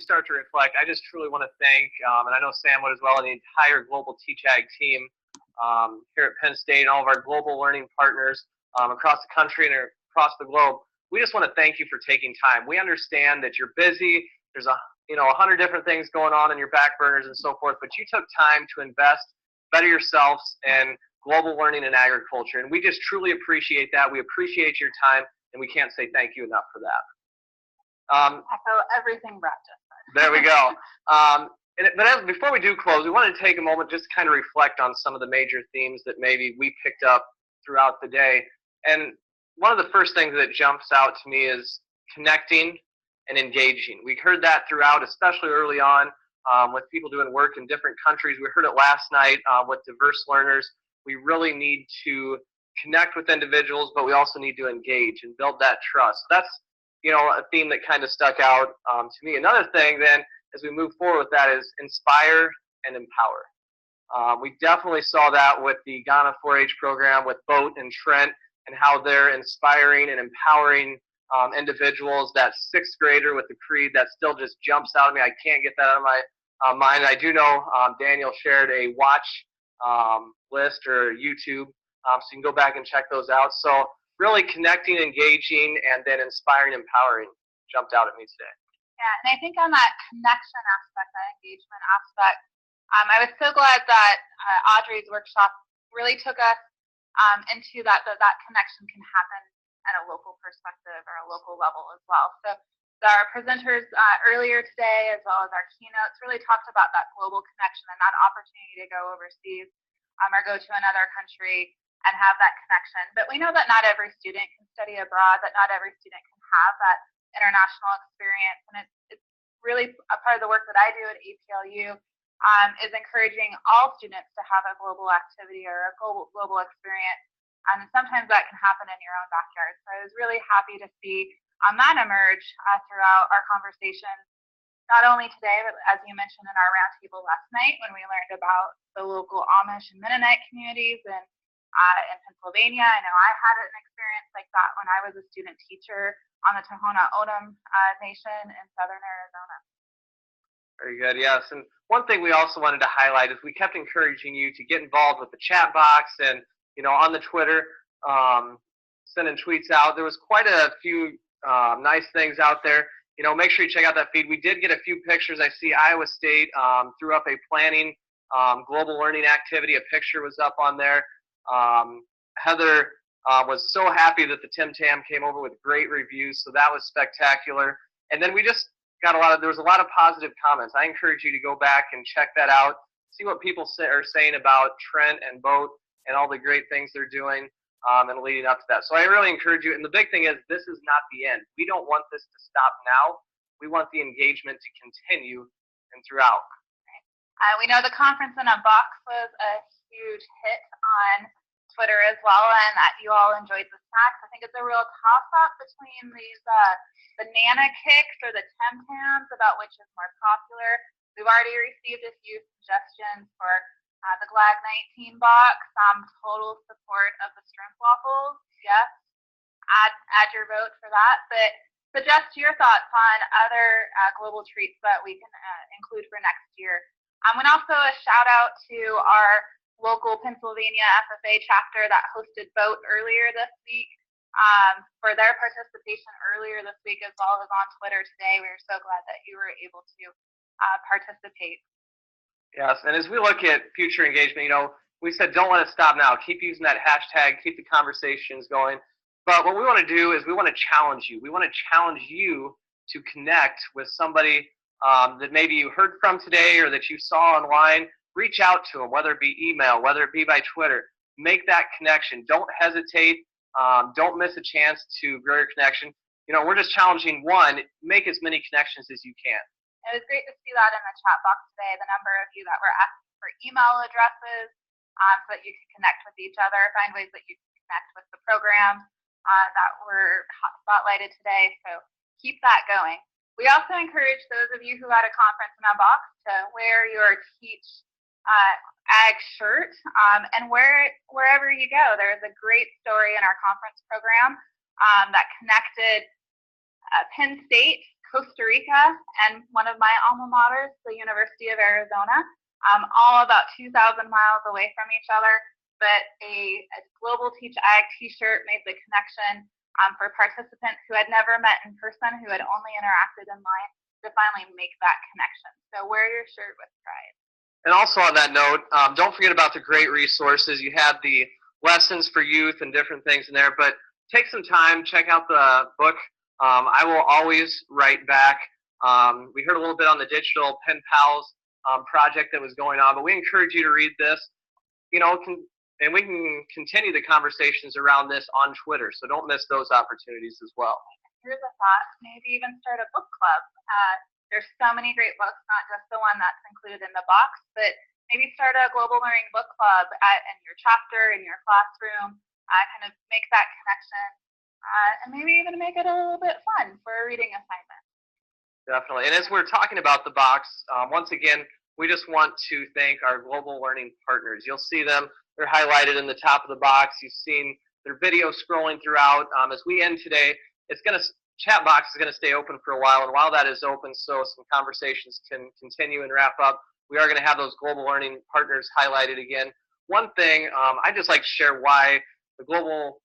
start to reflect, I just truly want to thank, and I know Sam would as well, and the entire Global Teach Ag team here at Penn State and all of our global learning partners across the country and across the globe. We just want to thank you for taking time. We understand that you're busy. There's 100 different things going on in your back burners and so forth, but you took time to invest, better yourselves, and global learning in agriculture. And we just truly appreciate that. We appreciate your time, and we can't say thank you enough for that. Echo everything Brett just said. There we go. Before we do close, we want to take a moment just to kind of reflect on some of the major themes that maybe we picked up throughout the day. And one of the first things that jumps out to me is connecting and engaging. We heard that throughout, especially early on with people doing work in different countries. We heard it last night with diverse learners. We really need to connect with individuals, but we also need to engage and build that trust. That's a theme that kind of stuck out to me. Another thing then, as we move forward with that, is inspire and empower. We definitely saw that with the Ghana 4-H program with Boat and Trent and how they're inspiring and empowering individuals. That sixth grader with the creed that still just jumps out at me. I can't get that out of my mind. I do know Daniel shared a watch list or YouTube, so you can go back and check those out. So really connecting, engaging, and then inspiring, empowering jumped out at me today. Yeah, and I think on that connection aspect, that engagement aspect, I was so glad that Audrey's workshop really took us into that connection can happen at a local perspective or a local level as well. So our presenters earlier today, as well as our keynotes, really talked about that global connection and that opportunity to go overseas or go to another country and have that connection. But we know that not every student can study abroad, that not every student can have that international experience. And it's really a part of the work that I do at APLU is encouraging all students to have a global activity or a global experience. And sometimes that can happen in your own backyard. So I was really happy to see that emerge throughout our conversation, not only today, but as you mentioned in our roundtable last night when we learned about the local Amish and Mennonite communities in Pennsylvania. I know I had an experience like that when I was a student teacher on the Tohono O'odham Nation in southern Arizona. Very good, yes. And one thing we also wanted to highlight is we kept encouraging you to get involved with the chat box and, on the Twitter, sending tweets out. There was quite a few nice things out there. Make sure you check out that feed. We did get a few pictures. I see Iowa State threw up a planning global learning activity. A picture was up on there. Heather was so happy that the Tim Tam came over with great reviews, so that was spectacular. And then we just got there was a lot of positive comments. I encourage you to go back and check that out, see what people are saying about Trent and Boat and all the great things they're doing and leading up to that. So I really encourage you. And the big thing is, this is not the end. We don't want this to stop now. We want the engagement to continue and throughout. We know the conference in a box was a huge hit on Twitter as well, and that you all enjoyed the snacks. I think it's a real toss-up between these banana kicks or the Tim Tams about which is more popular. We've already received a few suggestions for the GLAG 19 box. Total support of the shrimp waffles. Yes, add your vote for that. But suggest your thoughts on other global treats that we can include for next year. And also a shout out to our local Pennsylvania FFA chapter that hosted Boat earlier this week for their participation earlier this week, as well as on Twitter today. We were so glad that you were able to participate. Yes, and as we look at future engagement, we said don't let it stop now. Keep using that hashtag, keep the conversations going. But what we want to do is we want to challenge you. We want to challenge you to connect with somebody that maybe you heard from today or that you saw online. Reach out to them, whether it be email, whether it be by Twitter. Make that connection. Don't hesitate. Don't miss a chance to grow your connection. We're just challenging one, make as many connections as you can. It was great to see that in the chat box today, the number of you that were asking for email addresses so that you could connect with each other, find ways that you can connect with the programs that were spotlighted today. So keep that going. We also encourage those of you who had a conference in a box to wear your Teach Ag shirt and wear it wherever you go. There's a great story in our conference program that connected Penn State Costa Rica, and one of my alma maters, the University of Arizona, all about 2,000 miles away from each other. But a Global Teach Ag t-shirt made the connection for participants who had never met in person, who had only interacted online, to finally make that connection. So wear your shirt with pride. And also on that note, don't forget about the great resources. You have the lessons for youth and different things in there, but take some time, check out the book. I will always write back. We heard a little bit on the digital Pen Pals project that was going on, but we encourage you to read this. And we can continue the conversations around this on Twitter, so don't miss those opportunities as well. Here's a thought, maybe even start a book club. There's so many great books, not just the one that's included in the box, but maybe start a global learning book club in your chapter, in your classroom, kind of make that connection, and maybe even make it a little bit fun for a reading assignment. Definitely. And as we're talking about the box, once again, we just want to thank our global learning partners. You'll see them. They're highlighted in the top of the box. You've seen their video scrolling throughout. As we end today, chat box is going to stay open for a while, and while that is open, so some conversations can continue and wrap up, we are going to have those global learning partners highlighted again. One thing, I'd just like to share why the global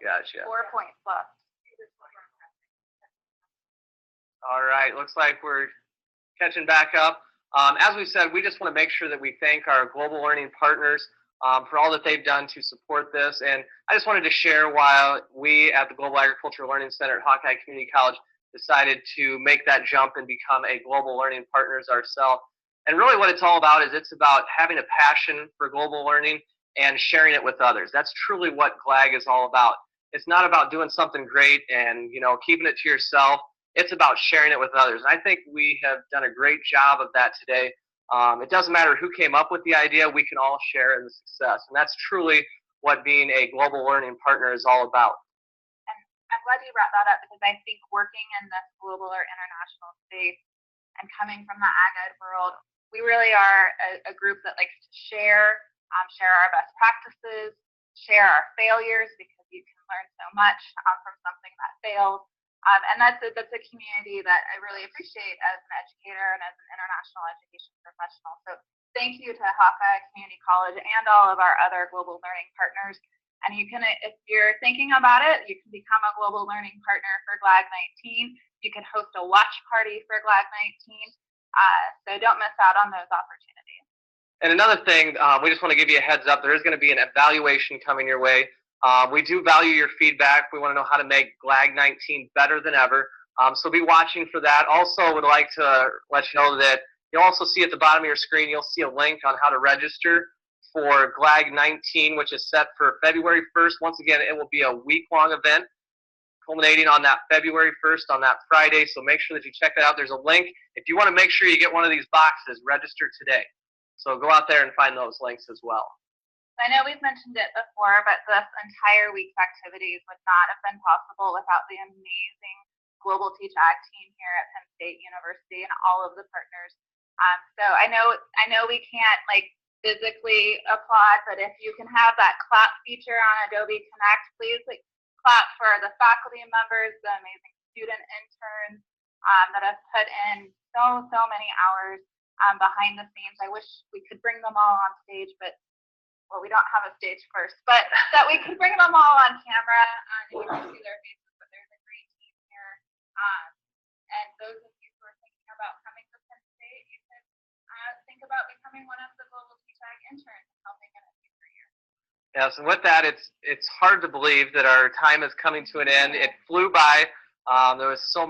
Gotcha. 4 points left. All right, looks like we're catching back up. As we said, we just want to make sure that we thank our global learning partners for all that they've done to support this. And I just wanted to share why we at the Global Agricultural Learning Center at Hawkeye Community College decided to make that jump and become a global learning partners ourselves. And really what it's all about is it's about having a passion for global learning and sharing it with others. That's truly what GLAG is all about. It's not about doing something great and keeping it to yourself. It's about sharing it with others. And I think we have done a great job of that today. It doesn't matter who came up with the idea, we can all share in the success. And that's truly what being a global learning partner is all about. And I'm glad you brought that up, because I think working in this global or international space and coming from the ag ed world, we really are a group that likes to share our best practices, share our failures, because you can learn so much from something that fails. And that's a community that I really appreciate as an educator and as an international education professional. So thank you to Hawkeye Community College and all of our other global learning partners. And you can, if you're thinking about it, you can become a global learning partner for GLAG 19. You can host a watch party for GLAG 19. So don't miss out on those opportunities. And another thing, we just want to give you a heads up. There is going to be an evaluation coming your way. We do value your feedback. We want to know how to make GLAG 19 better than ever. So be watching for that. Also would like to let you know that you'll also see at the bottom of your screen, you'll see a link on how to register for GLAG 19, which is set for February 1st. Once again, it will be a week-long event culminating on that February 1st on that Friday. So make sure that you check that out. There's a link. If you want to make sure you get one of these boxes, register today. So go out there and find those links as well. I know we've mentioned it before, but this entire week's activities would not have been possible without the amazing Global Teach Ag team here at Penn State University and all of the partners. So I know we can't physically applaud, but if you can have that clap feature on Adobe Connect, please clap for the faculty members, the amazing student interns that have put in so many hours behind the scenes. I wish we could bring them all on stage, but we don't have a stage first, but that we could bring them all on camera and you can see their faces. But there's a great team here, and those of you who are thinking about coming to Penn State, you can think about becoming one of the Global Teach Ag interns and helping in a future year. Yes, and with that, it's hard to believe that our time is coming to an end. It flew by. There was so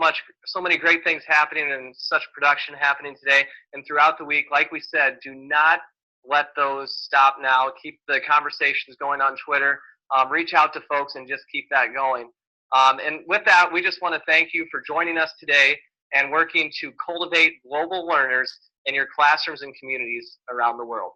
many great things happening and such production happening today and throughout the week. Like we said, do not let those stop now. Keep the conversations going on Twitter. Reach out to folks and just keep that going. And with that, we just want to thank you for joining us today and working to cultivate global learners in your classrooms and communities around the world.